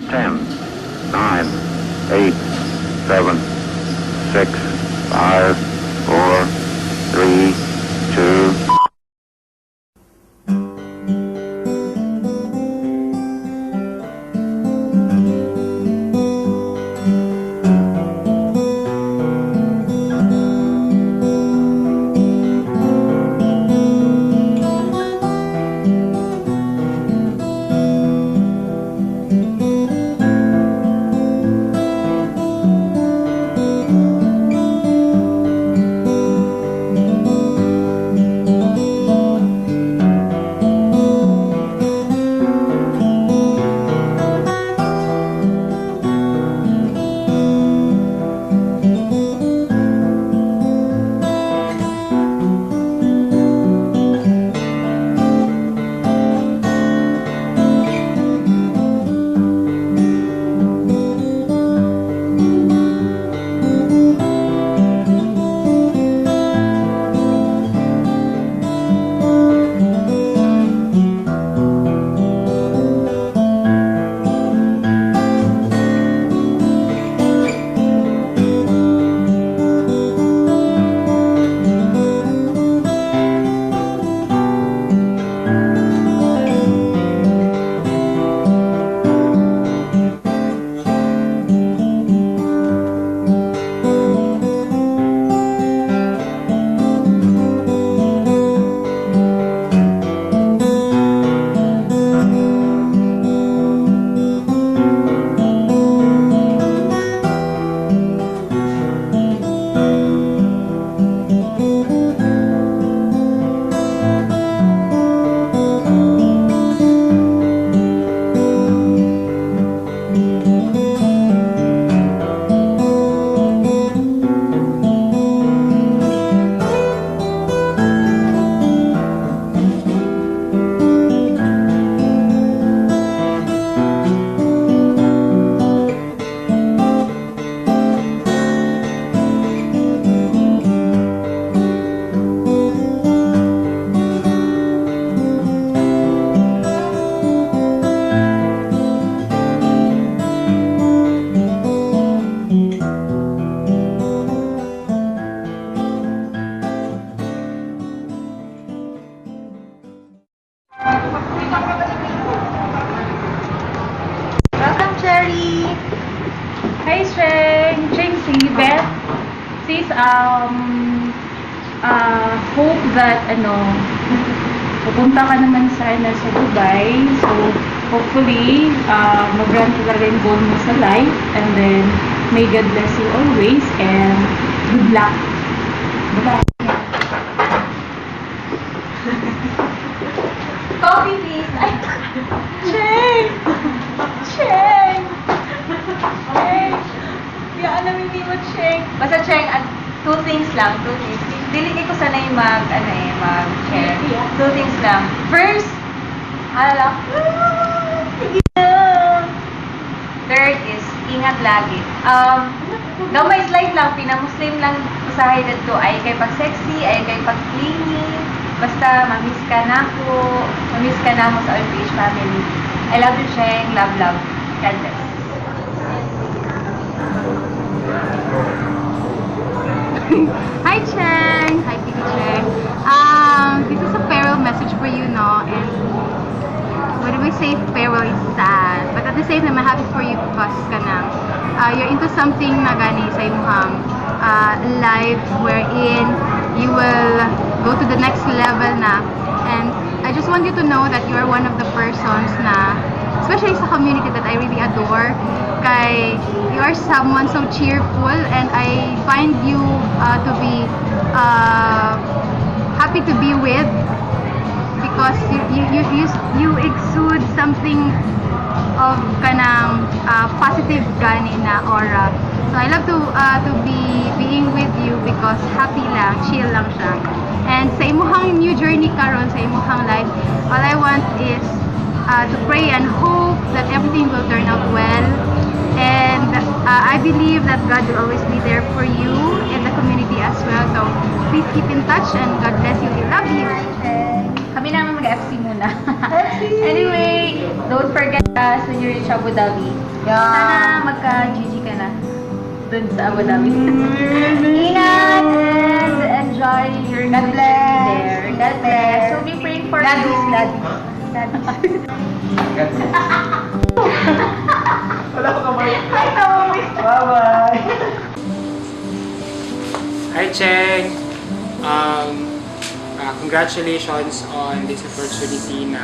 10, 9, 8, 7, 6, 5, 4, 3, 2. Welcome, Cherry! Hi, Sheng! Sheng, si Beth says, hope that, pupunta ka naman sana sa Dubai. So, hopefully, mag-run talaga yung goal mo sa life. And then, may God bless you always. And good luck. Bye-bye. Coffee, please! Ay! Sheng! Sheng! Sheng! Yan, namimi mo, Sheng. Basta, Cheng, two things lang, two things. Dili ko sanay mag-share. Two things lang. First, sige lang. Third is, ingat lagi. Gamay slide lang, pinamuslim lang usahay dito. Ay kay pag-sexy, ay kay pag-clingy. Basta, mamiss ka na ako. Mamiss ka na mo sa OPH family. I love you, Cheng. Love, love. God bless. Hi, Cheng! Hi, Titi Cheng. This is a farewell message for you, no? And when we say farewell, it's sad. But at the same time, I'm happy for you because you're into something na gani sa imong life wherein you will go to the next level na. And I just want you to know that you are one of the persons na, especially sa community that I really adore, kay you are someone so cheerful, and I find you to be happy to be with because you exude something of kanang positive gani na aura. So I love to be being with you because happy lang, chill lang siya. And sa imuhang new journey karon sa imuhang life, all I want is to pray and hope that everything will turn out well. And I believe that God will always be there for you and the community as well. So please keep in touch and God bless you. We love you. Kami naman mag-FC muna. Anyway, don't forget us when you reach Abu Dhabi. Sana magka-GG ka na dun sa Abu Dhabi. Ingat and enjoy your God bless there. God bless. So be praying for you. Wala ko kamay. Hi, Tommy. Bye-bye. Hi, Cheng! Congratulations on this opportunity na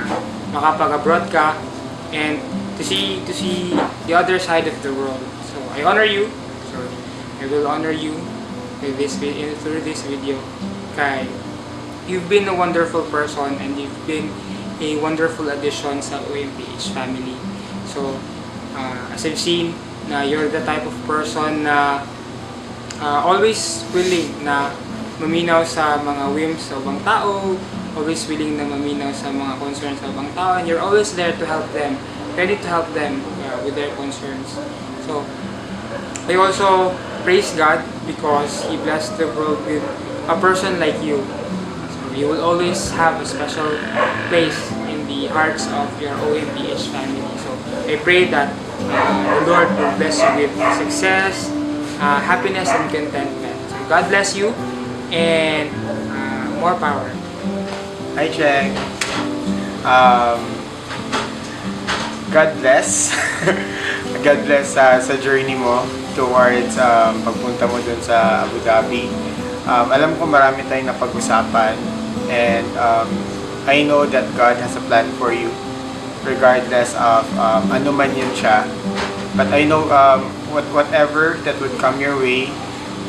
makapag-abroad ka and to see the other side of the world. So I honor you. So I will honor you with through this video. Kay you've been a wonderful person and you've been a wonderful addition sa OMPH family. So as I've seen, na you're the type of person na always willing na maminaw sa mga whims sa ibang tao, always willing na maminaw sa mga concerns sa ibang tao, and you're always there to help them, ready to help them with their concerns. So, I also praise God because He blessed the world with a person like you. So, you will always have a special place in the hearts of your OMPH family. So, I pray that the Lord will bless you with success, happiness, and contentment. So, God bless you and more power. Hi, Cheng. God bless. God bless sa journey mo towards pagpunta mo dun sa Abu Dhabi. Alam ko marami tayong napag-usapan and I know that God has a plan for you regardless of ano man yun siya. But I know whatever that would come your way,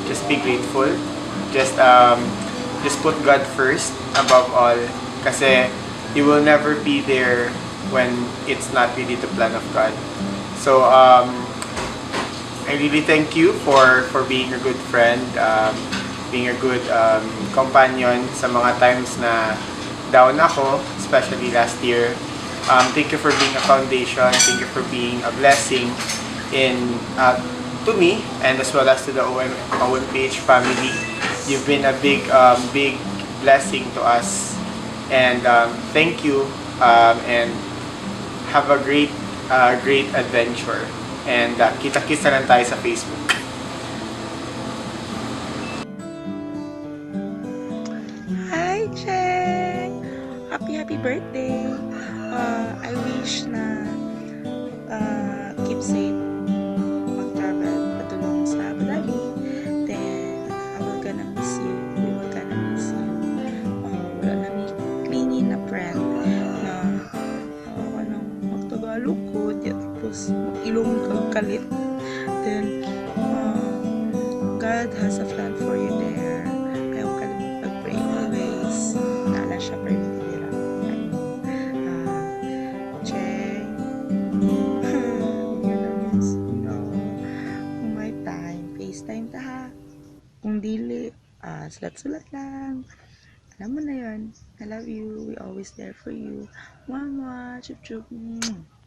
just be grateful. Just put God first above all kasi you will never be there when it's not really the plan of God. So I really thank you for being a good friend, being a good companion sa mga times na down ako, especially last year. Thank you for being a foundation. Thank you for being a blessing to me and as well as to the OMPH family. You've been a big blessing to us, and thank you, and have a great adventure. And kita-kita lang tayo sa Facebook. Hi, Cheng! Happy birthday! I wish na keep safe mag-travel patulong sa Abu Dhabi. Then, I will gonna miss you. We will gonna miss you. Wala na may clingy na friend na anong magtagalog ko, tapos ilong kagkalit. Then, God has a plan for you there. Ayaw kalimut pag-pray always. Naala siya permitira. Cheng. Kung may time, FaceTime ta ha. Kung dili, sulat-sulat lang. Alam mo na yun. I love you. We always there for you. Mama, chup-chup.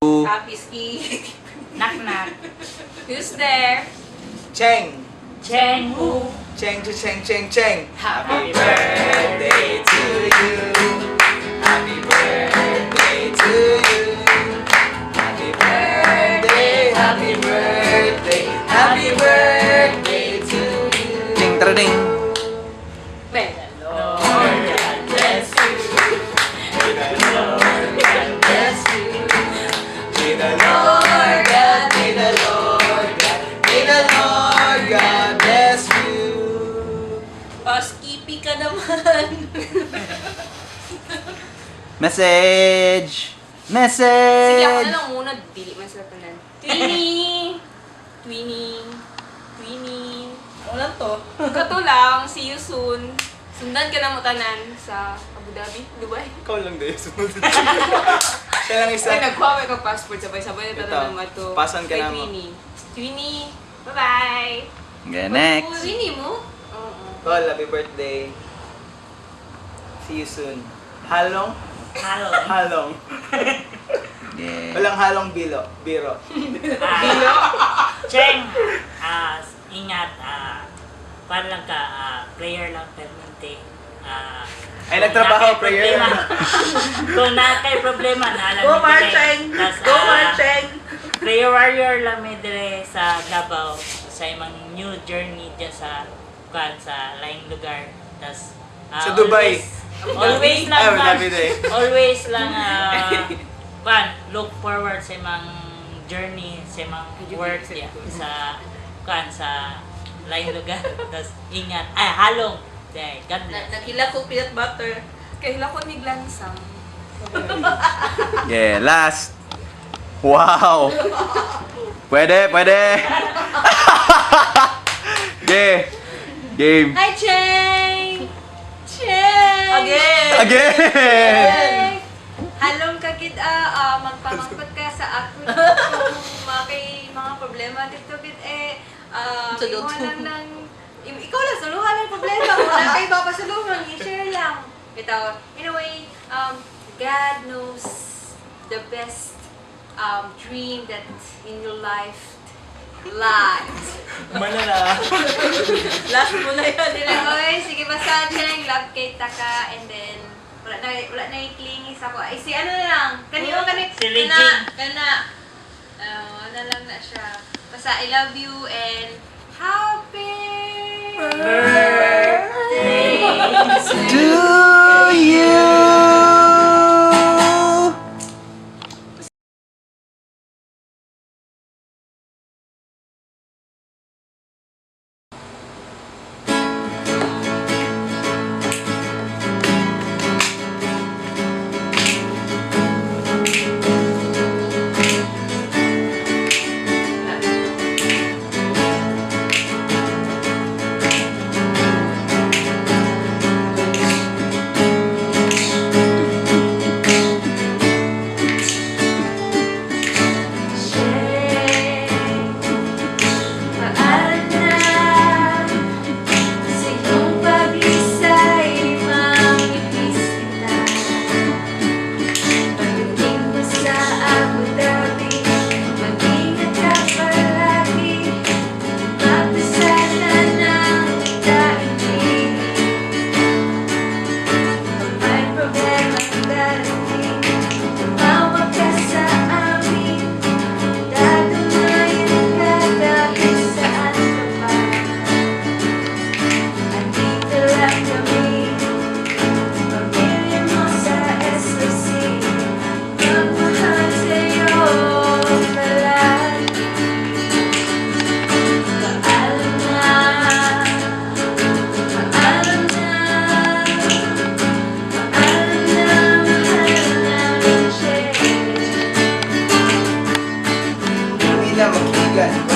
Happy knock knock. Who's there? Cheng! Cheng Wu. Cheng to Cheng Cheng Cheng! Happy birthday to you! Happy birthday to you! Happy birthday! Happy birthday! Happy birthday to you! Ding ding! May the Lord God bless you. May the Lord God bless you! May the Lord God, may the Lord God, may the Lord God bless you! Paskipi ka naman. Message! Sige, ako na Message! lang muna. Dili man sila tanan. Twinnie! Twinnie! Twinnie! Ako lang to. Kato lang. See you soon. Sundan ka na mo tanan sa Abu Dhabi, Dubai. Ikaw lang din, sunod. Siya lang isa. Ay, nagkuha ka passport. Sabay-sabay na Ito, tanan naman to. pasan ka Kay na mo. Twinnie. Twinnie! Bye-bye! Okay, next. Twinnie mo? Oo. Tol, happy birthday. See you soon. Halong? Halong. Yeah. Walang halong biro. Bilo? Cheng, ingat, para lang ka, player lang permanente. Ay, nagtrabaho, prayer. Kung na kay problema na alam Go mo marching! Go marching! Prayer warrior lang may dire sa Davao sa imong new journey dyan sa laing lugar. Tas Sa Dubai. Always lang Ay, man, David eh. always lang look forward sa imong journey sa imong work yeah, sa laing lugar. Tas ingat. Ay, halong. God bless. Nakila ko peanut butter. Kahila ko ni glansang. Yeah, last. Wow. Pwede. Okay. Game. Hi, Cheng! Cheng! Again. Halong ka kid magpamangkot ka sa ako kung mga problema dito kid imo lang ng ikaw lang suluhan ng problema mo na kay papasuluhan i-share lang bitaw in a way God knows the best dream that in your life lies. Manala. Last mo na yun. Oy, sige basta Cheng, love kay taka and then wala na i-clingy sa ko. Ay si ano na lang, kaniyo Si Legend. kana. Ano lang na siya. Basta I love you and happy birthday To you.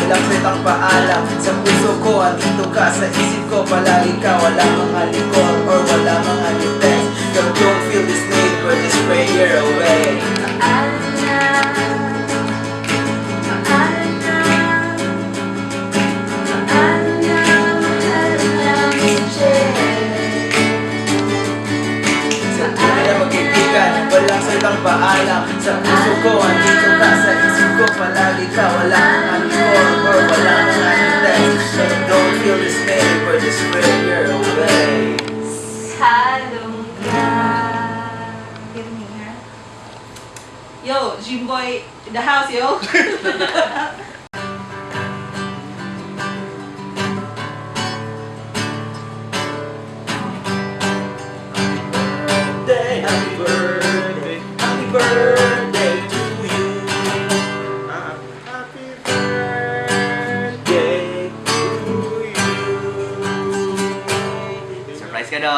Walang salitang paalam. Sa puso ko, andito ka. Sa isip ko, palagi ka. Wala mga likod or wala mga defense. Girl, don't feel this need, but just pray you're away. Sa tunay na magkaibigan, walang salitang paalam. Sa puso ko, andito ka. Sa isip ko, palagi ka. Wala mga likod or wala mga defense. Girl, don't feel this need, but just pray you're away. Halong ka. Yo, Jimboy in the house, yo. Happy birthday to you. Happy birthday to you. Surprise ka na!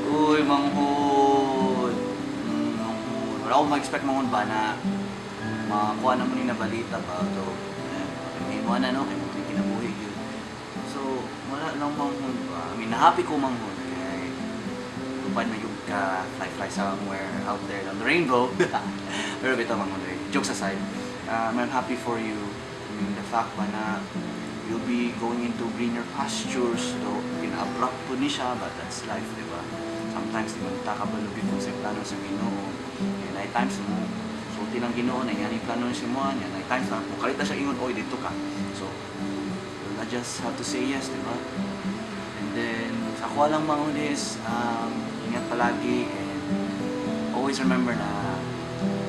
Uy, manghod! Manghod. Wala akong mag-expect manghod ba na makakuha naman yung nabalita ba ito. Hindi mo na, no? Kaya may kinabuhi yun. So, wala lang manghod ba? I mean, happy ko manghod. Kaya, lupan na yung ka-fly somewhere out there on the rainbow. Pero ito manghod eh. Jokes aside, I'm happy for you. I mean, the fact ba na you'll be going into greener pastures, though pina-abrupt po ni siya, but that's life, di ba? Sometimes, di mo nagtakabalugin kung sa plano sa Ginoo. And at times mo, sulti ng Ginoo, na yan yung plano niya mo, yan. At times, kung kalita siya ingon, oy, dito ka. So, you'll just have to say yes, di ba? And then, sa ako nakuha lang Manghud is, ingat palagi and always remember na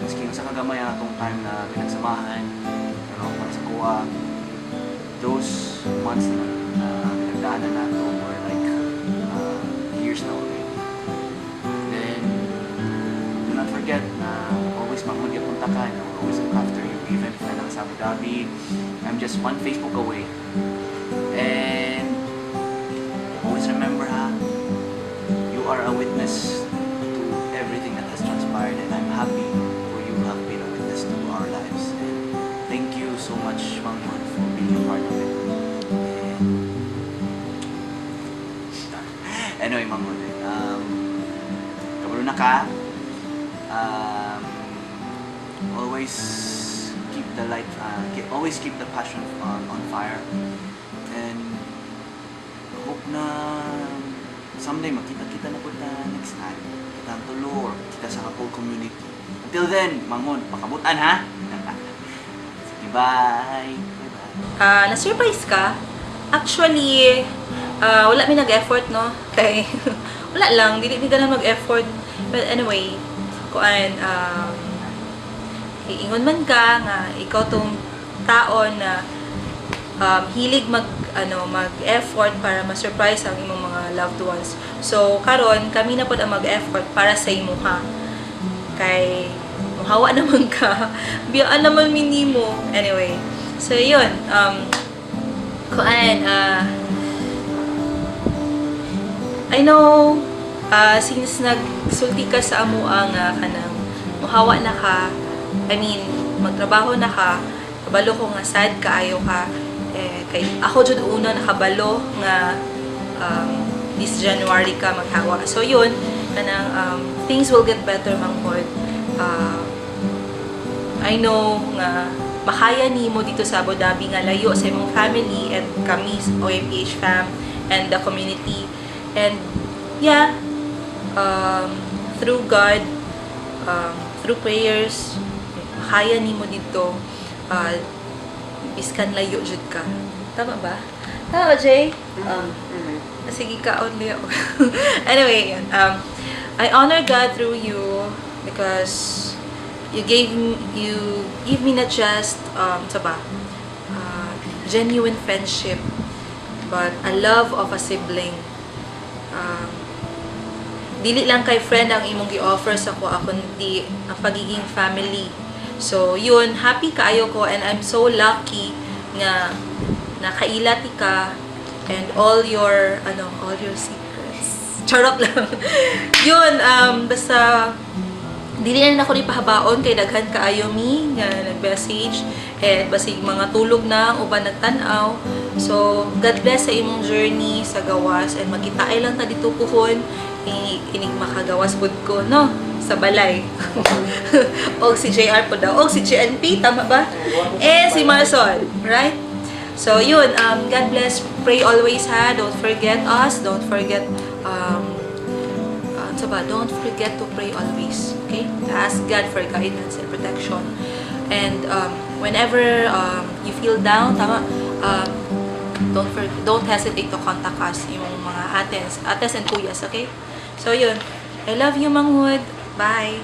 maski sa kagamay ang atong time na pinagsamahan, pero para sa kuha, those months na pinagdaanan nato were like years na already. Then, do not forget na always Manghud yung punta ka, and I will always look after you even if na lang sa Abu Dhabi. I'm just one Facebook away. And always remember you are a witness to everything that has transpired, and I'm happy for you have been a witness to our lives. And thank you so much, Manghud, for being a part of it. And anyway, Manghud, kabalo na ka. Always keep the light, always keep the passion on fire. And hope na someday makita-kita na po na next time. Kita ang tulo or kita sa whole community. Until then, Manghud, pakabutan ha? Sige, bye! Na-surprise ka? Actually, wala may nag-effort, no? Kaya, wala lang, hindi ka na mag-effort. But anyway, kuan, iingon man ka nga ikaw tong tao na hilig mag-effort para ma-surprise ang imong mga loved ones. So karon kami na pod ang mag-effort para sa imo ha. Kay muhawa naman ka, biyaan naman minimo. Anyway, so yun, kuan, I know since nagsulti ka sa amo ang kanang muhawa na ka, I mean, magtrabaho na ka, kabalo ko nga sad kaayo ka. Kay ako jud una nakabalo nga this January ka maghawa. So yun, kanang things will get better, Manghud. I know nga makaya nimo dito sa Abu Dhabi nga layo sa imong family and kami OMPH fam and the community. And yeah, through God, through prayers, makaya nimo dito, biskan layo jud ka. Tama ba? Tama ba, Jay? Sige ka, only ako. Anyway, I honor God through you because you give me not just genuine friendship, but a love of a sibling. Dili lang kay friend ang imong gi-offer sa ko, kundi ang pagiging family. So, yun, happy kaayo ko and I'm so lucky nga nakailati ka and all your secrets. Charot lang. Yun, basta dili na ako ni pahabaon kay daghan kaayo mi nga nag-message and basig mga tulog na uban nagtan-aw. So, God bless sa imong journey sa gawas and magkitaay lang ta dito puhon inig makagawas pud ko, no? Sa balay. O si JR po daw. O si GNP, tama ba? And si Marcel, right? So, yun. God bless. Pray always, ha? Don't forget us. Don't forget, don't forget to pray always. Okay? Ask God for guidance and protection. And whenever you feel down, tama, don't hesitate to contact us, yung mga ates and kuyas, okay? So, yun. I love you, Manghud. Bye!